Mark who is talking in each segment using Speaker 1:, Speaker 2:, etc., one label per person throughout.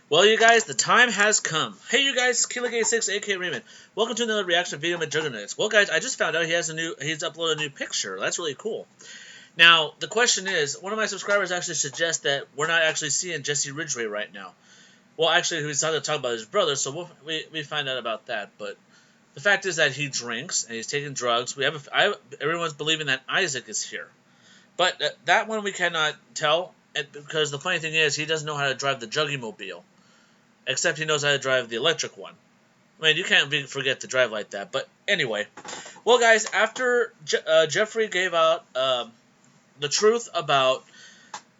Speaker 1: Well, you guys, the time has come. Hey, you guys, Killigate6, aka Raymond. Welcome to another reaction video of Mcjuggernuggets. Well, guys, I just found out he's uploaded a new picture. That's really cool. Now, the question is, one of my subscribers actually suggests that we're not actually seeing Jesse Ridgway right now. Well, actually, he's starting to talk about his brother, so we find out about that. But the fact is that he drinks and he's taking drugs. Everyone's believing that Isaac is here, but that one we cannot tell, because the funny thing is he doesn't know how to drive the Juggy-mobile. Except he knows how to drive the electric one. I mean, you can't forget to drive like that. But anyway, well, guys, after Jeffrey gave out the truth about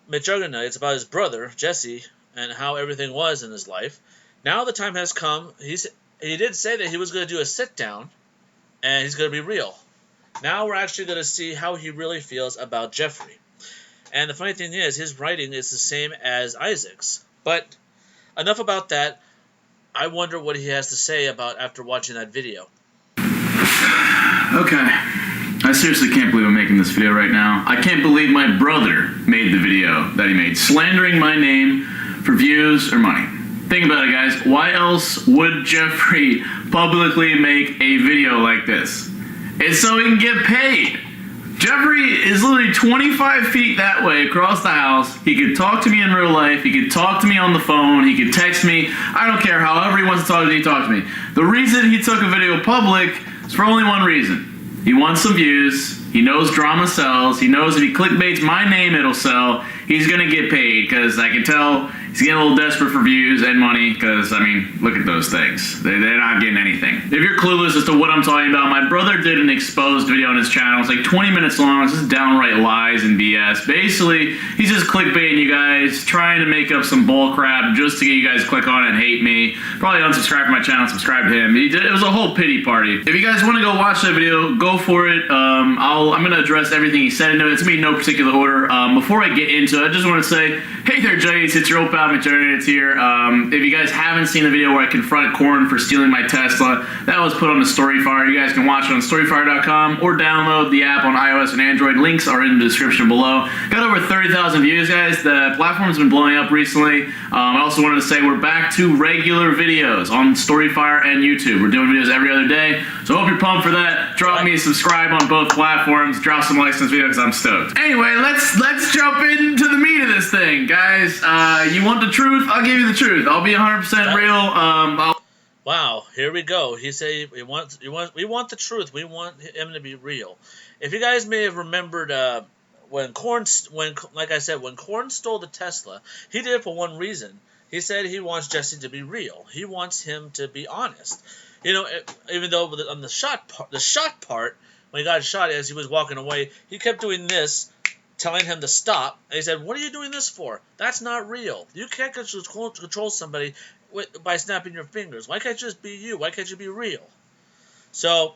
Speaker 1: Mcjuggernuggets, about his brother Jesse, and how everything was in his life, now the time has come. He did say that he was going to do a sit down, and he's going to be real. Now we're actually going to see how he really feels about Jeffrey. And the funny thing is, his writing is the same as Isaac's, but enough about that. I wonder what he has to say about after watching that video.
Speaker 2: Okay. I seriously can't believe I'm making this video right now. I can't believe my brother made the video that he made, slandering my name for views or money. Think about it, guys. Why else would Jeffrey publicly make a video like this? It's so he can get paid. Jeffrey is literally 25 feet that way across the house. He could talk to me in real life. He could talk to me on the phone. He could text me. I don't care. However he wants to talk to me, talk to me. The reason he took a video public is for only one reason. He wants some views. He knows drama sells. He knows if he clickbaits my name, it'll sell. He's going to get paid, because I can tell he's getting a little desperate for views and money, because, I mean, look at those things. They're not getting anything. If you're clueless as to what I'm talking about, my brother did an exposed video on his channel. It's like 20 minutes long. It's just downright lies and BS. Basically, he's just clickbaiting you guys, trying to make up some bull crap just to get you guys to click on it and hate me. Probably unsubscribe from my channel, subscribe to him. It was a whole pity party. If you guys want to go watch that video, go for it. I'm going to address everything he said into it. It's going to be in no particular order. Before I get into it, I just want to say, hey there, Juggies. It's your old pal Mcjuggernuggets here. If you guys haven't seen the video where I confront Korn for stealing my Tesla, that was put on the Storyfire. You guys can watch it on storyfire.com or download the app on iOS and Android. Links are in the description below. Got over 30,000 views, guys. The platform's been blowing up recently. I also wanted to say we're back to regular videos on Storyfire and YouTube. We're doing videos every other day, so I hope you're pumped for that. Drop me a subscribe on both platforms. Drop some likes on this video, because I'm stoked. Anyway, let's jump into the meat of this thing, guys. You want the truth? I'll give you the truth. I'll be 100% real.
Speaker 1: Wow, here we go. He said we want the truth. We want him to be real. If you guys may have remembered, when Korn stole the Tesla, he did it for one reason. He said he wants Jesse to be real. He wants him to be honest. You know, even though on the shot part, when he got shot as he was walking away, he kept doing this, telling him to stop. And he said, "What are you doing this for? That's not real. You can't control somebody by snapping your fingers. Why can't you just be you? Why can't you be real?" So,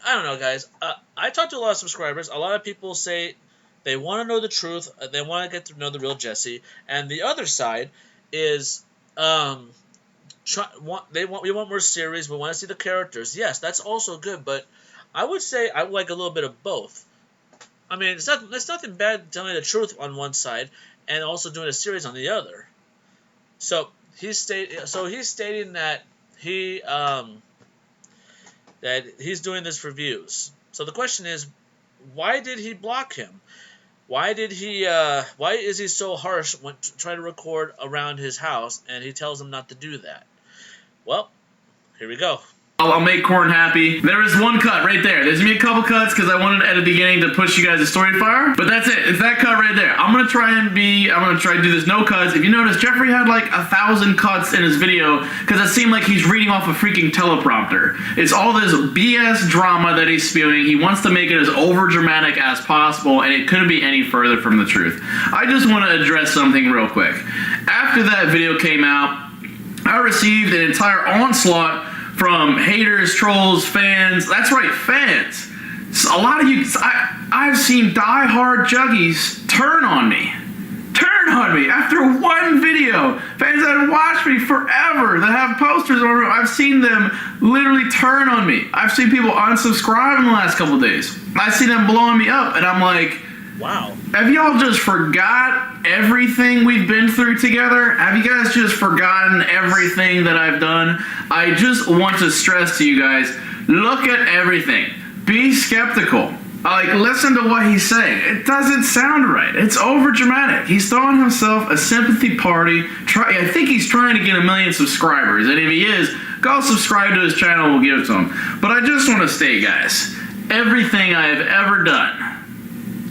Speaker 1: I don't know, guys. I talked to a lot of subscribers. A lot of people say they want to know the truth. They want to get to know the real Jesse. And the other side is we want more series. We want to see the characters. Yes, that's also good, but I would say I would like a little bit of both. I mean, it's nothing bad telling the truth on one side and also doing a series on the other. So he's stating that he's doing this for views. So the question is, why did he block him? Why is he so harsh when trying to record around his house, and he tells him not to do that? Well, here we go.
Speaker 2: I'll make Korn happy. There is one cut right there. There's gonna be a couple cuts because I wanted at the beginning to push you guys to Storyfire, but that's it. It's that cut right there. I'm gonna try to do this no cuts. If you notice, Jeffrey had like 1,000 cuts in his video because it seemed like he's reading off a freaking teleprompter. It's all this BS drama that he's spewing. He wants to make it as over dramatic as possible, and it couldn't be any further from the truth. I just want to address something real quick. After that video came out, I received an entire onslaught from haters, trolls, fans. That's right, fans. A lot of you, I've seen die-hard Juggies turn on me. After one video. Fans that have watched me forever, that have posters over, I've seen them literally turn on me. I've seen people unsubscribe in the last couple days. I've seen them blowing me up, and I'm like,
Speaker 1: Wow.
Speaker 2: Have y'all just forgot everything we've been through together? Have you guys just forgotten everything that I've done? I just want to stress to you guys, look at everything. Be skeptical. Listen to what he's saying. It doesn't sound right. It's over dramatic. He's throwing himself a sympathy party. I think he's trying to get 1 million subscribers. And if he is, go subscribe to his channel. We'll give it to him. But I just want to state, guys, everything I have ever done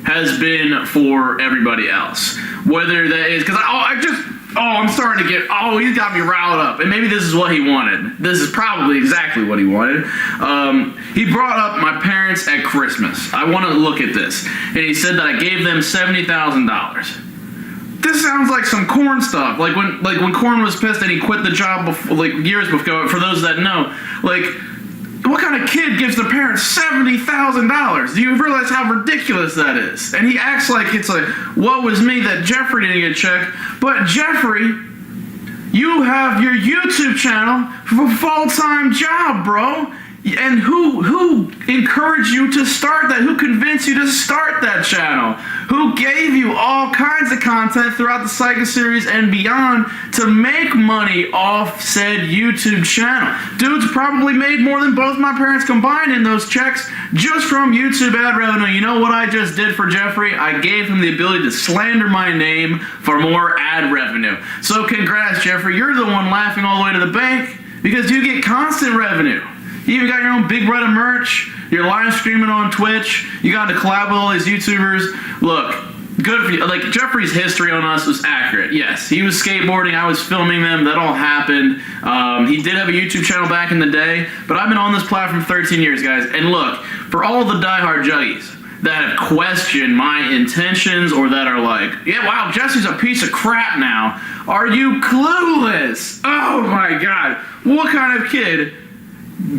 Speaker 2: has been for everybody else. Whether that is, because I'm starting to get, he's got me riled up. And maybe this is what he wanted. This is probably exactly what he wanted. He brought up my parents at Christmas. I want to look at this. And he said that I gave them $70,000. This sounds like some Korn stuff. Like when Korn was pissed and he quit the job before, years before, for those that know. What kind of kid gives their parents $70,000? Do you realize how ridiculous that is? And he acts like it's like, woe was me that Jeffrey didn't get checked. But Jeffrey, you have your YouTube channel for a full-time job, bro. And who encouraged you to start that? Who convinced you to start that channel? Who gave you all kinds of content throughout the Psycho series and beyond to make money off said YouTube channel? Dude's probably made more than both my parents combined in those checks just from YouTube ad revenue. You know what I just did for Jeffrey? I gave him the ability to slander my name for more ad revenue. So congrats, Jeffrey. You're the one laughing all the way to the bank because you get constant revenue. You even got your own Big Brother merch. You're live streaming on Twitch. You got to collab with all these YouTubers. Look, good for you. Jeffrey's history on us was accurate. Yes, he was skateboarding. I was filming them. That all happened. He did have a YouTube channel back in the day, but I've been on this platform 13 years, guys. And look, for all the diehard juggies that have questioned my intentions or that are like, yeah, wow, Jesse's a piece of crap now. Are you clueless? Oh my God. What kind of kid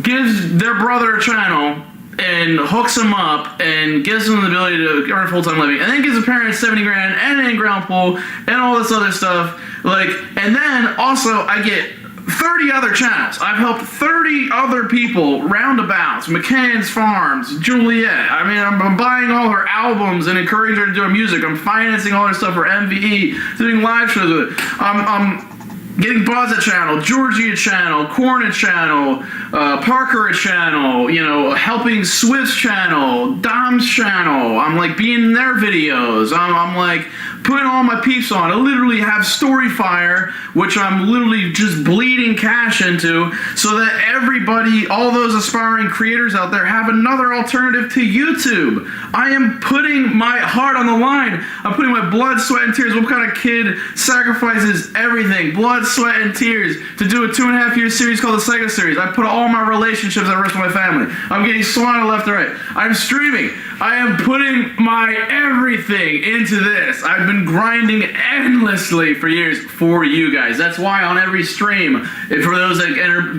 Speaker 2: gives their brother a channel and hooks him up and gives them the ability to earn a full-time living and then gives the parents 70 grand and an in-ground pool and all this other stuff, and then also I get 30 other channels. I've helped 30 other people roundabouts, McCann's Farms, Juliet. I mean, I'm buying all her albums and encouraging her to do her music. I'm financing all her stuff for MVE, doing live shows with it. I'm getting Buzz a channel, Georgie a channel, Korn a channel, Parker a channel, helping Swift's channel, Dom's channel. I'm being in their videos. I'm putting all my peeps on. I literally have Storyfire, which I'm literally just bleeding cash into so that everybody, all those aspiring creators out there, have another alternative to YouTube. I am putting my heart on the line. I'm putting my blood, sweat, and tears. What kind of kid sacrifices everything, blood, sweat, and tears, to do a 2.5-year series called the Psycho series? I put all my relationships at risk with my family. I'm getting swatted left and right. I'm streaming. I am putting my everything into this. I've been grinding endlessly for years for you guys. That's why on every stream, for those that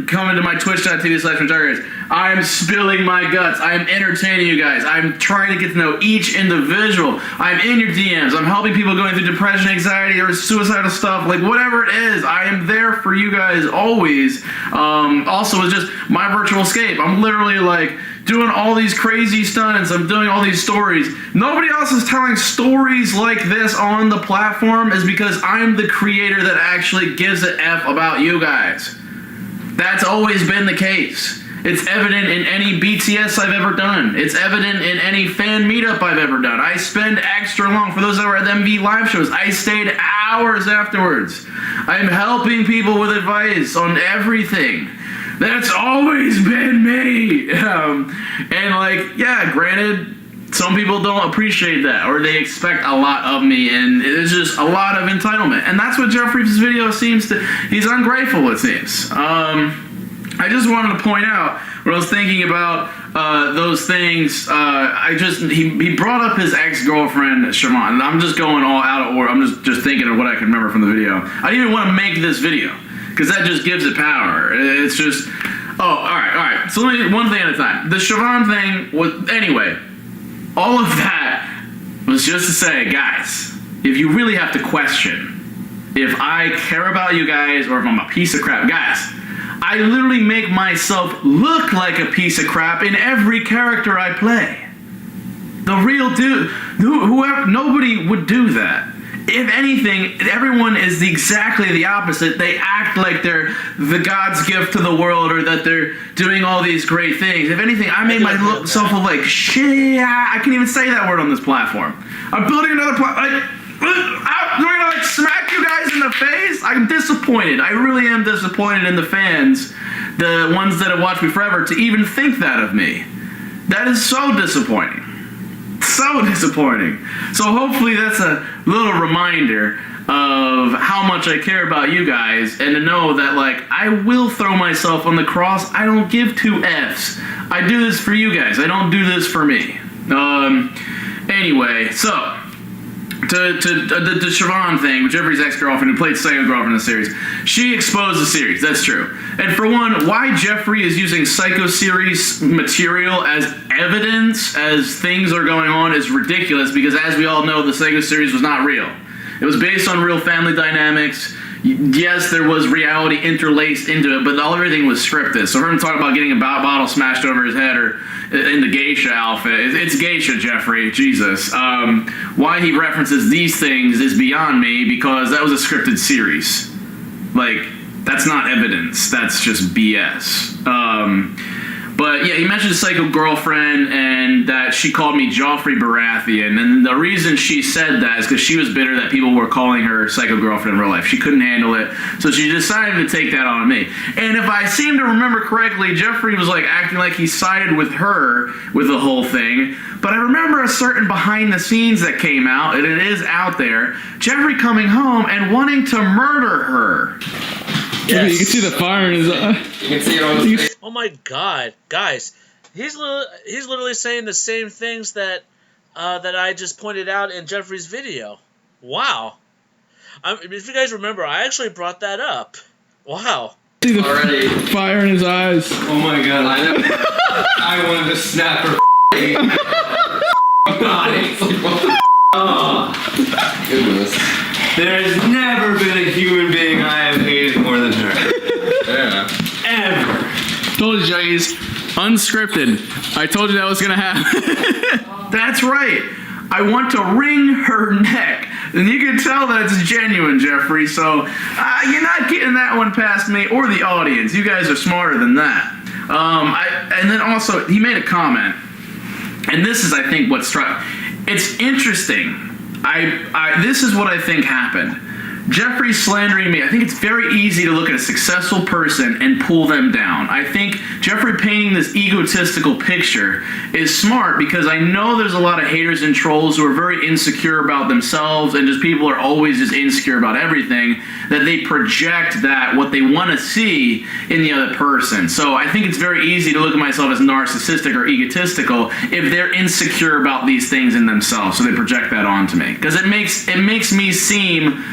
Speaker 2: come into my twitch.tv/Mcjuggernuggets, I'm spilling my guts. I'm entertaining you guys. I'm trying to get to know each individual. I'm in your DMs. I'm helping people going through depression, anxiety, or suicidal stuff. Whatever it is, I am there for you guys always. Also, it's just my virtual escape. I'm literally doing all these crazy stunts. I'm doing all these stories. Nobody else is telling stories like this on the platform is because I'm the creator that actually gives a F about you guys. That's always been the case. It's evident in any BTS I've ever done. It's evident in any fan meetup I've ever done. I spend extra long. For those that were at the MV live shows, I stayed hours afterwards. I'm helping people with advice on everything. That's always been me. Granted, some people don't appreciate that, or they expect a lot of me, and it's just a lot of entitlement. And that's what Jeffrey's video seems to, he's ungrateful, it seems. I just wanted to point out, when I was thinking about those things, he brought up his ex-girlfriend, Siobhan. I'm just going all out of order. I'm just thinking of what I can remember from the video. I didn't even want to make this video, because that just gives it power. It's just, all right. So let me, one thing at a time. The Siobhan thing was, anyway, all of that was just to say, guys, if you really have to question if I care about you guys or if I'm a piece of crap, guys, I literally make myself look like a piece of crap in every character I play. The real dude. Whoever, nobody would do that. If anything, everyone is exactly the opposite. They act like they're the God's gift to the world, or that they're doing all these great things. If anything, I made myself look like shit. I can't even say that word on this platform. I'm building another platform. I'm going to smack you guys in the face. I'm disappointed. I really am disappointed in the fans, the ones that have watched me forever, to even think that of me. That is so disappointing. So disappointing. So hopefully that's a little reminder of how much I care about you guys, and to know that, like, I will throw myself on the cross. I don't give two F's. I do this for you guys. I don't do this for me. Anyway, so to the Siobhan thing, Jeffrey's ex-girlfriend who played Psycho Girlfriend in the series, she exposed the series. That's true. And for one, why Jeffrey is using Psycho series material as evidence as things are going on is ridiculous, because as we all know, the Psycho series was not real. It was based on real family dynamics. Yes, there was reality interlaced into it, but everything was scripted. So for him to talk about getting a bottle smashed over his head, or in the geisha outfit, it's geisha, Jeffrey, Jesus. Why he references these things is beyond me, because that was a scripted series. Like, that's not evidence, that's just BS. But yeah, he mentioned Psycho Girlfriend, and that she called me Joffrey Baratheon, and the reason she said that is because she was bitter that people were calling her Psycho Girlfriend in real life. She couldn't handle it, so she decided to take that on me. And if I seem to remember correctly, Jeffrey was like acting like he sided with her with the whole thing, but I remember a certain behind the scenes that came out, and it is out there, Jeffrey coming home and wanting to murder her.
Speaker 3: Yes. You can see the fire in his eye.
Speaker 4: You can see it on his face.
Speaker 1: Oh my God, guys, he's literally saying the same things that that I just pointed out in Jeffrey's video. Wow. If you guys remember, I actually brought that up. Wow.
Speaker 3: See the
Speaker 4: Already.
Speaker 3: fire in his eyes.
Speaker 4: Oh my God, I know. I wanted to snap her body. It's like, what the oh, goodness. There's never been a human being I have hated more than her. Yeah. Ever.
Speaker 3: Told you, Juggies. Unscripted. I told you that was gonna happen.
Speaker 2: That's right. I want to wring her neck. And you can tell that it's genuine, Jeffrey, so you're not getting that one past me or the audience. You guys are smarter than that. And then also, he made a comment, and this is, I think, what struck. It's interesting. This is what I think happened. Jeffrey slandering me. I think it's very easy to look at a successful person and pull them down. I think Jeffrey painting this egotistical picture is smart, because I know there's a lot of haters and trolls who are very insecure about themselves, and just people are always just insecure about everything, that they project that what they want to see in the other person. So I think it's very easy to look at myself as narcissistic or egotistical if they're insecure about these things in themselves, so they project that onto me. Because it makes me seem,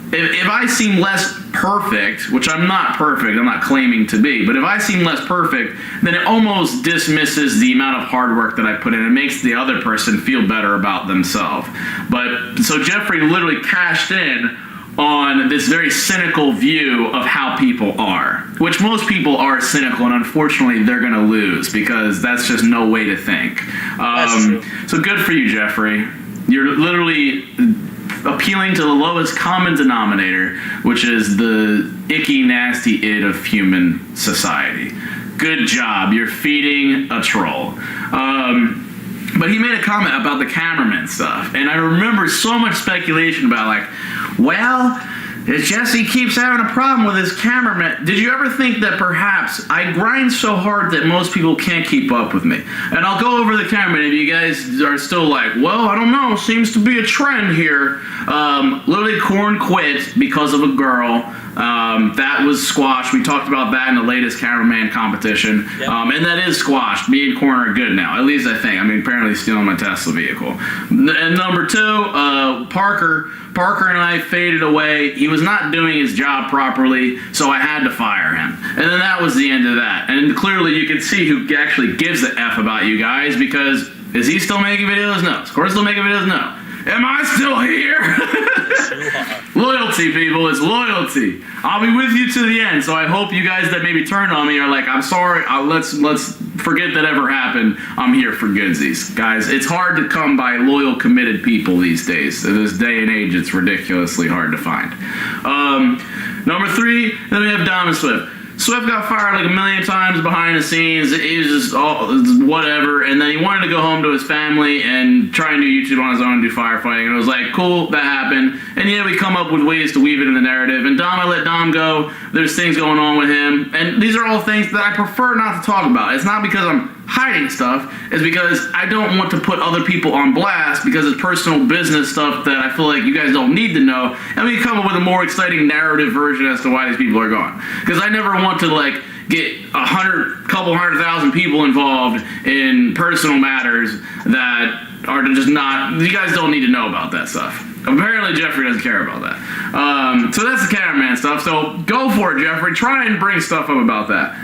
Speaker 2: if I seem less perfect, which I'm not perfect, I'm not claiming to be, but if I seem less perfect, then it almost dismisses the amount of hard work that I put in. It makes the other person feel better about themselves. But so Jeffrey literally cashed in on this very cynical view of how people are, which most people are cynical, and unfortunately they're going to lose, because that's just no way to think. So good for you, Jeffrey. You're literally appealing to the lowest common denominator, which is the icky, nasty id of human society. Good job. You're feeding a troll. But he made a comment about the cameraman stuff, and I remember so much speculation about, like, well, Jesse keeps having a problem with his cameraman. Did you ever think that perhaps I grind so hard that most people can't keep up with me? And I'll go over the cameraman if you guys are still like, well, I don't know, seems to be a trend here. Literally, Korn quit because of a girl. That was squashed. We talked about that in the latest cameraman competition. Yep. And that is squashed. Me and Korn are good now, at least I think. I mean, apparently stealing my Tesla vehicle. And number two, Parker and I faded away. He was not doing his job properly, so I had to fire him. And then that was the end of that. And clearly you can see who actually gives a F about you guys, because is he still making videos? No. Is Corey still making videos? No. Am I still here? Loyalty, people. It's loyalty. I'll be with you to the end, so I hope you guys that maybe turned on me are like, I'm sorry, let's forget that ever happened. I'm here for goodsies. Guys, it's hard to come by loyal, committed people these days. In this day and age, it's ridiculously hard to find. Number 3, then we have Dom and Swift. Swift got fired like a million times behind the scenes. He was just whatever, and then he wanted to go home to his family and try and do YouTube on his own and do firefighting. And it was like, cool, that happened. And yeah, we come up with ways to weave it in the narrative. And Dom, I let Dom go. There's things going on with him, and these are all things that I prefer not to talk about. It's not because I'm hiding stuff, it's because I don't want to put other people on blast because it's personal business stuff that I feel like you guys don't need to know, and we come up with a more exciting narrative version as to why these people are gone. Because I never want to like get couple 100,000 people involved in personal matters that are just not, you guys don't need to know about that stuff. Apparently Jeffrey doesn't care about that. So that's the cameraman stuff, so go for it, Jeffrey. Try and bring stuff up about that.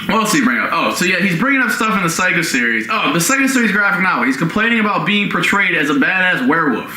Speaker 2: What else did he bring up? Oh, so yeah, he's bringing up stuff in the Psycho series. Oh, the Psycho series graphic novel. He's complaining about being portrayed as a badass werewolf.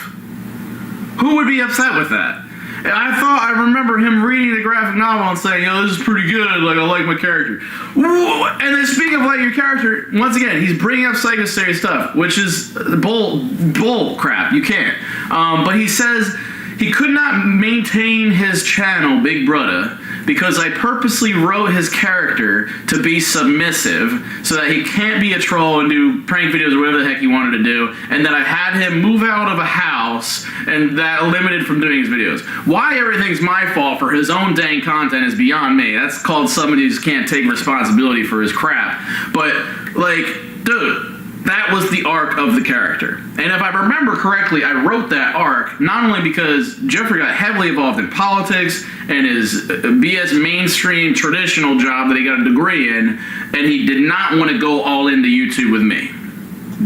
Speaker 2: Who would be upset with that? And I remember him reading the graphic novel and saying, yo, this is pretty good, like, I like my character. Ooh, and then speaking of like your character, once again, he's bringing up Psycho series stuff, which is bull crap, you can't. But he says he could not maintain his channel, Big Brother, because I purposely wrote his character to be submissive so that he can't be a troll and do prank videos or whatever the heck he wanted to do, and that I had him move out of a house and that limited from doing his videos. Why everything's my fault for his own dang content is beyond me. That's called somebody who just can't take responsibility for his crap. But, like, dude, that was the arc of the character. And if I remember correctly, I wrote that arc not only because Jeffrey got heavily involved in politics and his BS mainstream traditional job that he got a degree in, and he did not want to go all into YouTube with me.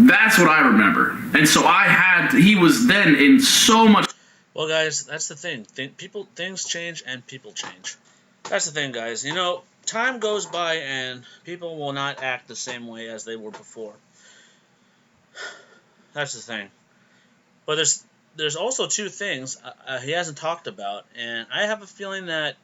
Speaker 2: That's what I remember. And so he was then in so much...
Speaker 1: Well, guys, that's the thing. Things change and people change. That's the thing, guys. You know, time goes by and people will not act the same way as they were before. That's the thing. But there's also two things he hasn't talked about, and I have a feeling that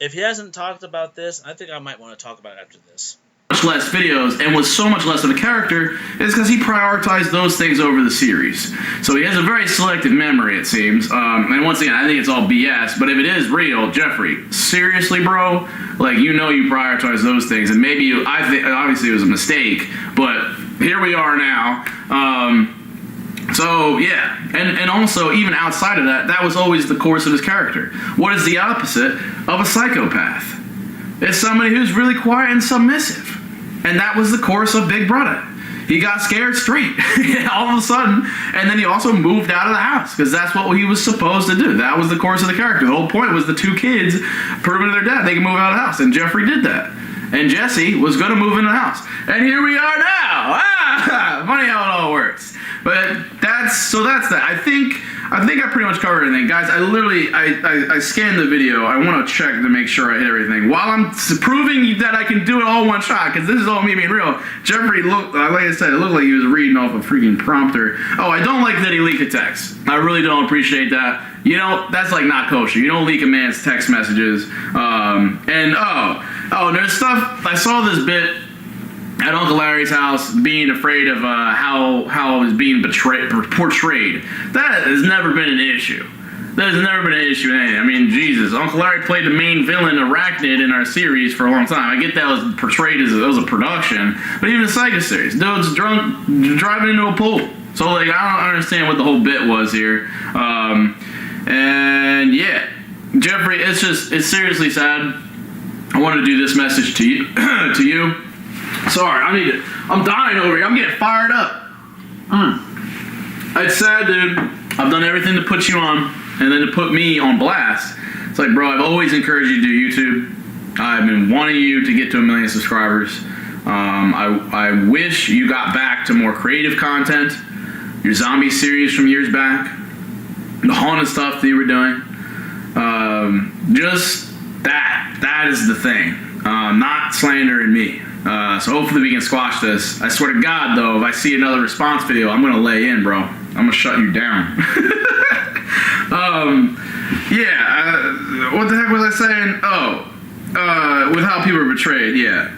Speaker 1: if he hasn't talked about this, I think I might want to talk about it after this.
Speaker 2: Much less videos and was so much less of a character is because he prioritized those things over the series. So he has a very selective memory, it seems. And once again, I think it's all BS, but if it is real, Jeffrey, seriously, bro, like, you know, you prioritize those things, and maybe I think obviously it was a mistake, but here we are now. So, yeah, and also, even outside of that, that was always the course of his character. What is the opposite of a psychopath? It's somebody who's really quiet and submissive. And that was the course of Big Brother. He got scared straight, all of a sudden, and then he also moved out of the house, because that's what he was supposed to do. That was the course of the character. The whole point was the two kids proving to their dad they can move out of the house, and Jeffrey did that. And Jesse was going to move into the house. And here we are now! Funny how it all works. But that's that. I think I pretty much covered everything. Guys, I scanned the video. I want to check to make sure I hit everything. While I'm proving that I can do it all one shot, because this is all me being real, Jeffrey looked, like I said, it looked like he was reading off a freaking prompter. Oh, I don't like that he leaked a text. I really don't appreciate that. You know, that's like not kosher. You don't leak a man's text messages. And there's stuff, I saw this bit at Uncle Larry's house being afraid of how it was being portrayed. That has never been an issue. There's never been an issue in anything. I mean, Jesus, Uncle Larry played the main villain, Arachnid, in our series for a long time. I get that was portrayed as it was a production, but even the Psycho series, dude's drunk, driving into a pool. So, like, I don't understand what the whole bit was here. And yeah, Jeffrey, it's seriously sad. I want to do this message to you. Sorry, I'm dying over here. I'm getting fired up. It's sad, dude. I've done everything to put you on, and then to put me on blast. It's like, bro, I've always encouraged you to do YouTube. I've been wanting you to get to 1 million subscribers. I wish you got back to more creative content. Your zombie series from years back. The haunted stuff that you were doing. Just that is the thing. Not slandering me. So hopefully we can squash this. I swear to God, though, if I see another response video, I'm going to lay in, bro. I'm going to shut you down. What the heck was I saying? With how people are betrayed, yeah.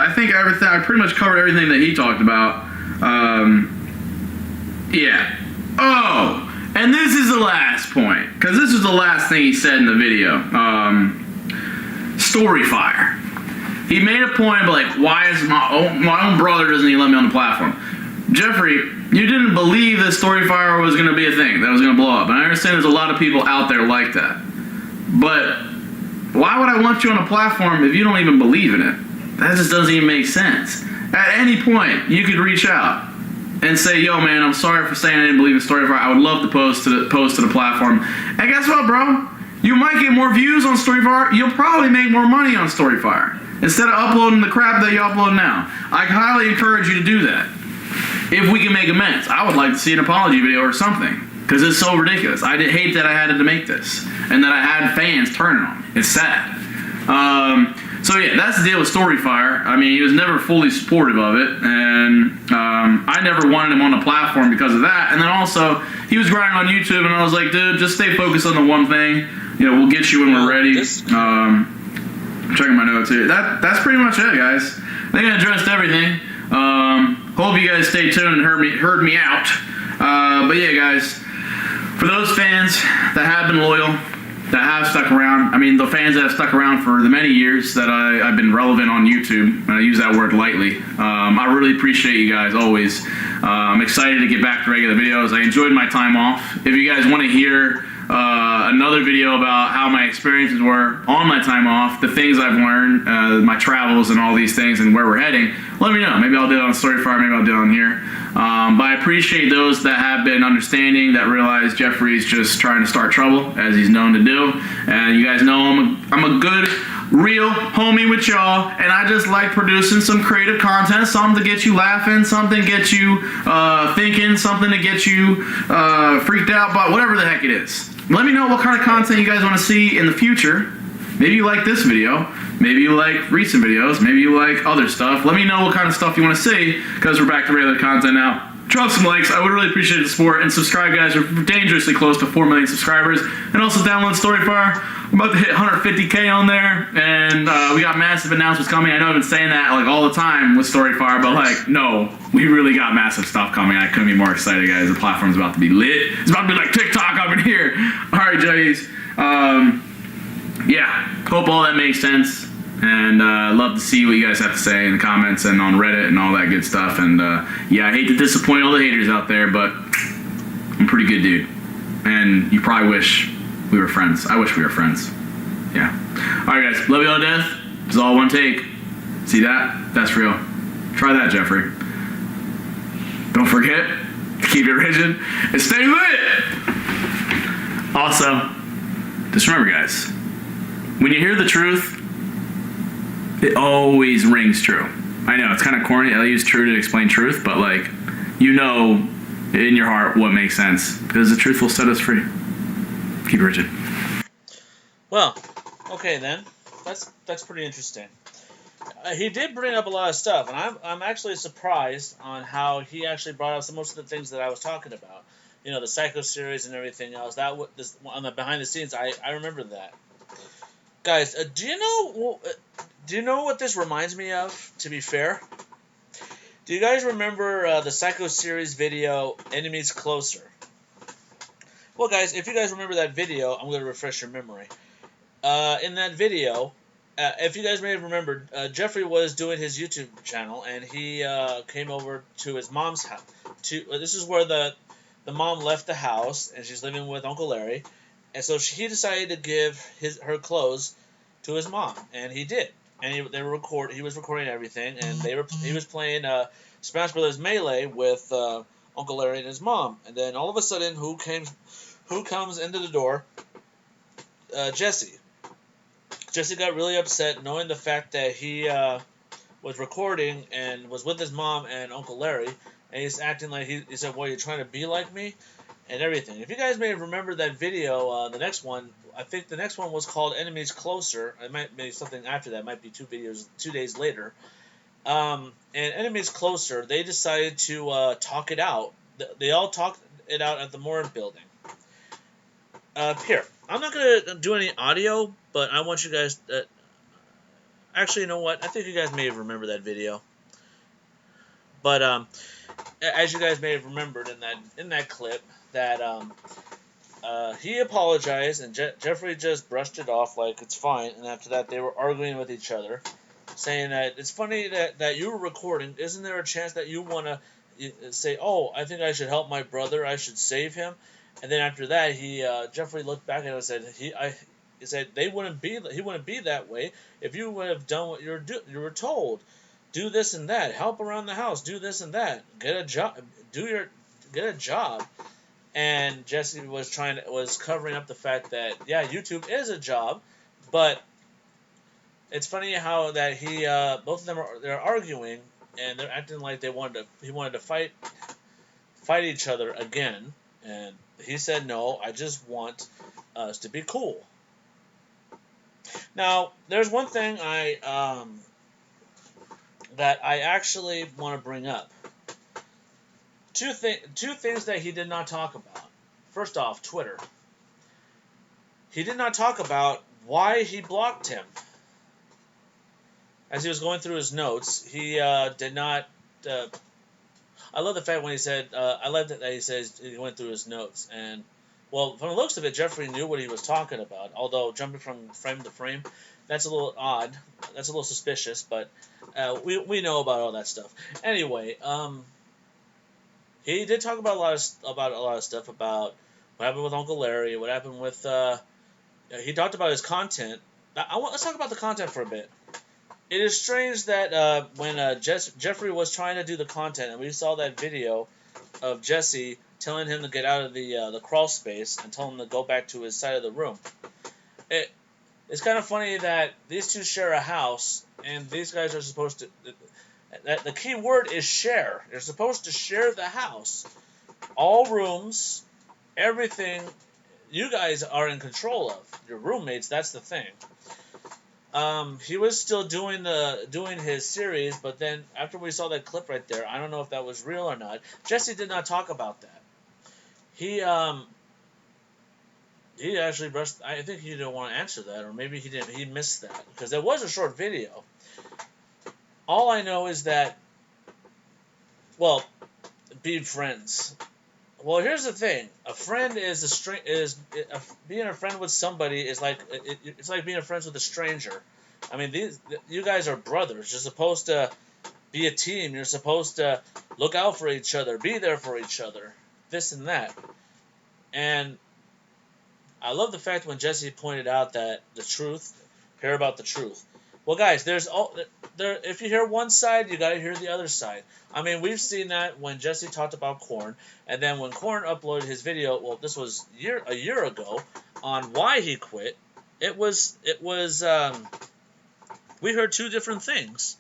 Speaker 2: I think everything. I pretty much covered everything that he talked about. Yeah. Oh, and this is the last point, because this is the last thing he said in the video. Story fire. He made a point of like, why is my own brother doesn't even let me on the platform? Jeffrey, you didn't believe that story fire was going to be a thing, that was going to blow up. And I understand there's a lot of people out there like that. But why would I want you on a platform if you don't even believe in it? That just doesn't even make sense. At any point, you could reach out and say, yo, man, I'm sorry for saying I didn't believe in Storyfire. I would love to post to the platform. And guess what, bro? You might get more views on Storyfire. You'll probably make more money on Storyfire instead of uploading the crap that you upload now. I highly encourage you to do that. If we can make amends, I would like to see an apology video or something, because it's so ridiculous. I did hate that I had to make this and that I had fans turning on me. It's sad. So yeah, that's the deal with Storyfire. I mean, he was never fully supportive of it, and I never wanted him on the platform because of that. And then also, he was grinding on YouTube, and I was like, dude, just stay focused on the one thing. You know, we'll get you when we're ready. I'm checking my notes here. That's pretty much it, guys. I think I addressed everything. Hope you guys stay tuned and heard me out. But yeah, guys, for those fans that have been loyal, that have stuck around, I mean, the fans that have stuck around for the many years that I've been relevant on YouTube, and I use that word lightly, I really appreciate you guys always. I'm excited to get back to regular videos. I enjoyed my time off. If you guys want to hear another video about how my experiences were on my time off, the things I've learned, my travels and all these things and where we're heading, let me know. Maybe I'll do it on Storyfire, maybe I'll do it on here. But I appreciate those that have been understanding, that realize Jeffrey's just trying to start trouble, as he's known to do. And you guys know I'm a good, real homie with y'all, and I just like producing some creative content, something to get you laughing, something to get you thinking, something to get you freaked out by, whatever the heck it is. Let me know what kind of content you guys want to see in the future. Maybe you like this video, maybe you like recent videos, maybe you like other stuff. Let me know what kind of stuff you want to see, because we're back to regular content now. Drop some likes, I would really appreciate the support, and subscribe, guys. We're dangerously close to 4 million subscribers. And also download Storyfire. I'm about to hit 150K on there, and we got massive announcements coming. I know I've been saying that like all the time with Storyfire, but like, no, we really got massive stuff coming. I couldn't be more excited, guys. The platform's about to be lit. It's about to be like TikTok up in here. All right, Jays. Yeah, hope all that makes sense, and love to see what you guys have to say in the comments and on Reddit and all that good stuff. And yeah, I hate to disappoint all the haters out there, but I'm a pretty good dude, and you probably wish we were friends. I wish we were friends. Yeah. All right, guys, love you all to death. It's all one take. See that? That's real. Try that, Jeffrey. Don't forget to keep it rigid and stay lit. Also, just remember, guys, when you hear the truth, it always rings true. I know, it's kind of corny. I use true to explain truth, but like, you know in your heart what makes sense, because the truth will set us free. Keep it rigid.
Speaker 1: Well, okay then. That's pretty interesting. He did bring up a lot of stuff, and I'm actually surprised on how he actually brought up most of the things that I was talking about. You know, the Psycho series and everything else. That on the behind the scenes, I remember that. Guys, do you know what this reminds me of, to be fair? Do you guys remember the Psycho series video, Enemies Closer? Well, guys, if you guys remember that video, I'm going to refresh your memory. In that video, if you guys may have remembered, Jeffrey was doing his YouTube channel, and he came over to his mom's house. This is where the mom left the house, and she's living with Uncle Larry. And so he decided to give her clothes to his mom, and he did. And he was recording everything, and he was playing Smash Brothers Melee with Uncle Larry and his mom. And then all of a sudden, who comes into the door? Jesse. Jesse got really upset knowing the fact that he was recording and was with his mom and Uncle Larry, and he's acting like he said, "Well, you're trying to be like me?" and everything. If you guys may have remembered that video, the next one, I think the next one was called Enemies Closer. It might be something after that. It might be 2 days later. And Enemies Closer, they decided to talk it out. They all talked it out at the Morin building. Here, I'm not going to do any audio, but I want you guys... Actually, you know what? I think you guys may have remembered that video. But as you guys may have remembered in that clip, that he apologized and Jeffrey just brushed it off like it's fine. And after that, they were arguing with each other, saying that it's funny that you were recording. Isn't there a chance that you want to say, "Oh, I think I should help my brother. I should save him"? And then after that, Jeffrey looked back at him and said, he said he wouldn't be that way if you would have done what you were told. Do this and that. Help around the house. Do this and that. Get a job. Get a job. And Jesse was covering up the fact that YouTube is a job, but it's funny how that both of them they're arguing and they're acting like he wanted to fight each other again, and he said no, I just want us to be cool. Now, there's one thing that I actually want to bring up. Two things that he did not talk about. First off, Twitter. He did not talk about why he blocked him. As he was going through his notes, he did not. I love the fact when he said. I love that he says he went through his notes, and well, from the looks of it, Jeffrey knew what he was talking about. Although jumping from frame to frame, that's a little odd. That's a little suspicious, but we know about all that stuff. Anyway, he did talk about a lot of stuff about what happened with Uncle Larry, what happened with. He talked about his content. Let's talk about the content for a bit. It is strange that when Jeffrey was trying to do the content, and we saw that video of Jesse telling him to get out of the crawl space and telling him to go back to his side of the room. It's kind of funny that these two share a house, and these guys are supposed to. The key word is share. They're supposed to share the house. All rooms, everything, you guys are in control of. Your roommates, that's the thing. He was still doing his series, but then after we saw that clip right there, I don't know if that was real or not. Jesse did not talk about that. He actually brushed. I think he didn't want to answer that, or maybe he didn't. He missed that because there was a short video. All I know is that, well, be friends. Well, here's the thing: a friend being a friend with somebody is like it's like being friends with a stranger. I mean, you guys are brothers. You're supposed to be a team. You're supposed to look out for each other, be there for each other, this and that. And I love the fact when Jesse pointed out that the truth, hear about the truth. Well, guys, if you hear one side, you got to hear the other side. I mean, we've seen that when Jesse talked about Korn, and then when Korn uploaded his video, well, this was a year ago, on why he quit. We heard two different things.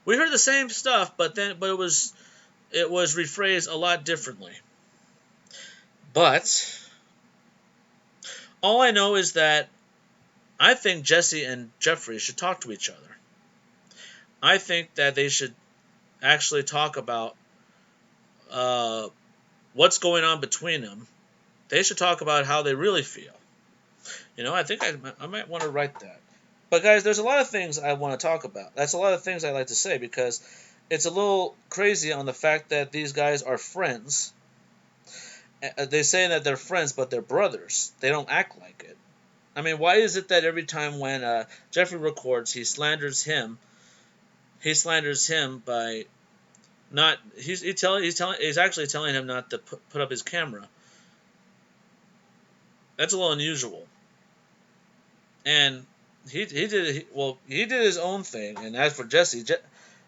Speaker 1: We heard the same stuff, but it was rephrased a lot differently. But all I know is that I think Jesse and Jeffrey should talk to each other. I think that they should actually talk about what's going on between them. They should talk about how they really feel. I think I might want to write that. But guys, there's a lot of things I want to talk about. That's a lot of things I like to say because it's a little crazy on the fact that these guys are friends. They say that they're friends, but they're brothers. They don't act like it. I mean, why is it that every time when Jeffrey records, he slanders him? He slanders him by not. He's actually telling him not to put up his camera. That's a little unusual. And he did his own thing. And as for Jesse,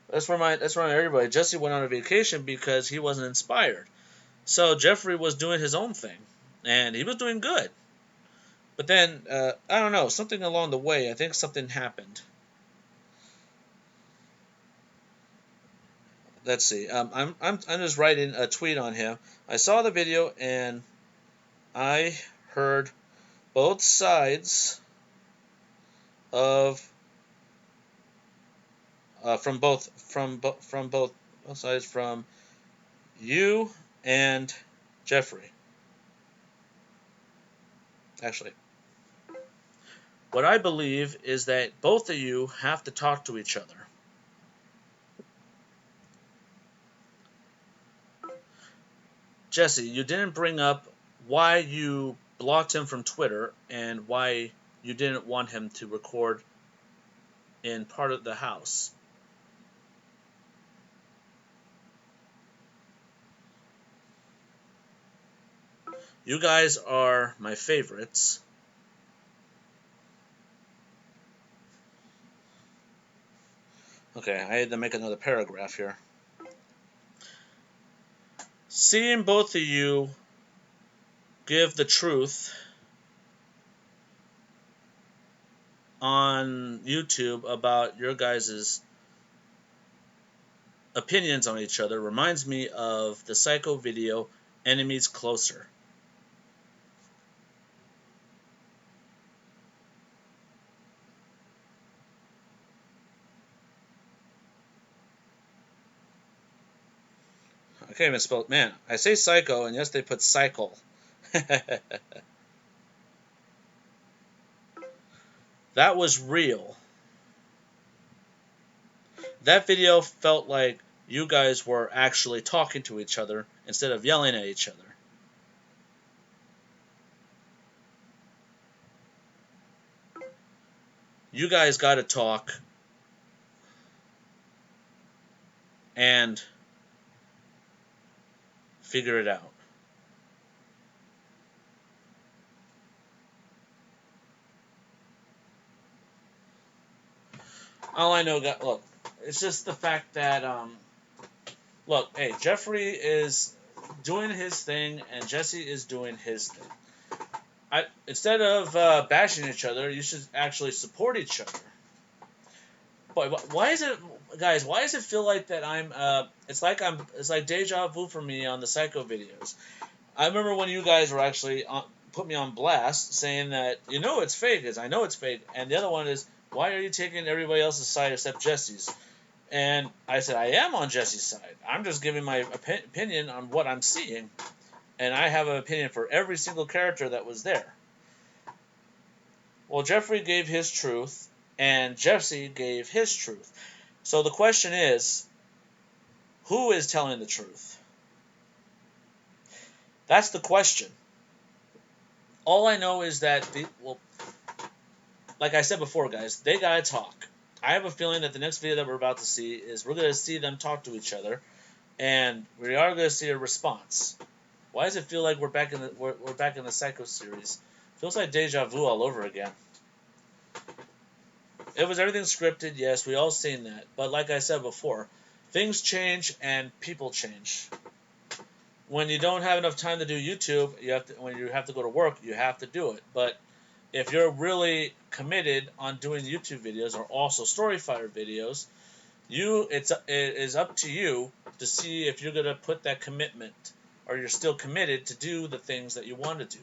Speaker 1: that's for everybody. Jesse went on a vacation because he wasn't inspired. So Jeffrey was doing his own thing, and he was doing good. But then I don't know, something along the way. I think something happened. Let's see. I'm just writing a tweet on him. I saw the video and I heard both sides of from both sides, from you and Jeffrey. Actually, What I believe is that both of you have to talk to each other. Jesse, you didn't bring up why you blocked him from Twitter and why you didn't want him to record in part of the house. You guys are my favorites. Okay, I had to make another paragraph here. Seeing both of you give the truth on YouTube about your guys' opinions on each other reminds me of the Psycho video, Enemies Closer. I can't even spell it. Man, I say psycho, and yes, they put cycle. That was real. That video felt like you guys were actually talking to each other instead of yelling at each other. You guys got to talk and figure it out. All I know, look, it's just the fact that, look, hey, Jeffrey is doing his thing and Jesse is doing his thing. Instead of bashing each other, you should actually support each other. But why is it, guys? Why does it feel like that it's like deja vu for me on the Psycho videos. I remember when you guys were actually put me on blast, saying that it's fake. I know it's fake, and the other one is, why are you taking everybody else's side except Jesse's? And I said, I am on Jesse's side. I'm just giving my opinion on what I'm seeing. And I have an opinion for every single character that was there. Well, Jeffrey gave his truth, and Jesse gave his truth. So the question is, who is telling the truth? That's the question. All I know is that, like I said before, guys, they gotta talk. I have a feeling that the next video that we're about to see is we're gonna see them talk to each other, and we are gonna see a response. Why does it feel like we're back in the Psycho series? Feels like deja vu all over again. It was everything scripted, yes, we all seen that. But like I said before, things change and people change. When you don't have enough time to do YouTube, when you have to go to work, you have to do it. But if you're really committed on doing YouTube videos or also Storyfire videos, it is up to you to see if you're gonna put that commitment, or you're still committed to do the things that you want to do.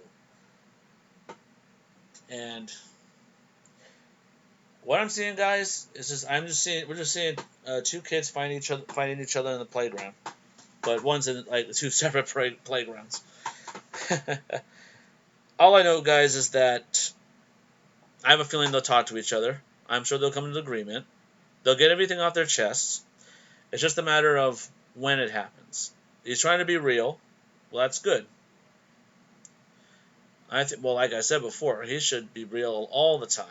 Speaker 1: And what I'm seeing, guys, is we're just seeing two kids fighting each other in the playground, but one's in like two separate playgrounds. All I know, guys, is that I have a feeling they'll talk to each other. I'm sure they'll come to an agreement. They'll get everything off their chests. It's just a matter of when it happens. He's trying to be real. Well, that's good. Like I said before, he should be real all the time.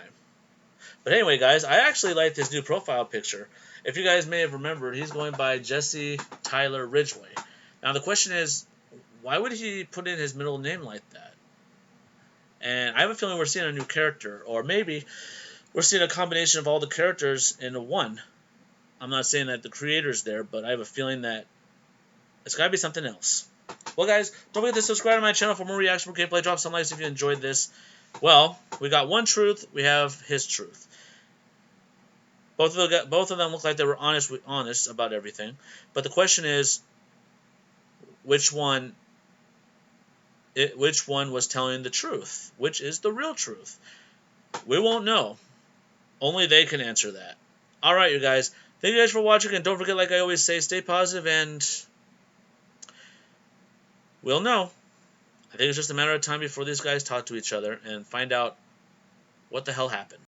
Speaker 1: But anyway, guys, I actually like this new profile picture. If you guys may have remembered, he's going by Jesse Tyler Ridgway. Now, the question is, why would he put in his middle name like that? And I have a feeling we're seeing a new character, or maybe we're seeing a combination of all the characters into one. I'm not saying that the creator's there, but I have a feeling that it's got to be something else. Well, guys, don't forget to subscribe to my channel for more reaction, more gameplay. Drop some likes if you enjoyed this. Well, we got one truth. We have his truth. Both of them look like they were honest about everything. But the question is, which one was telling the truth? Which is the real truth? We won't know. Only they can answer that. All right, you guys. Thank you guys for watching, and don't forget, like I always say, stay positive, and we'll know. I think it's just a matter of time before these guys talk to each other and find out What the hell happened?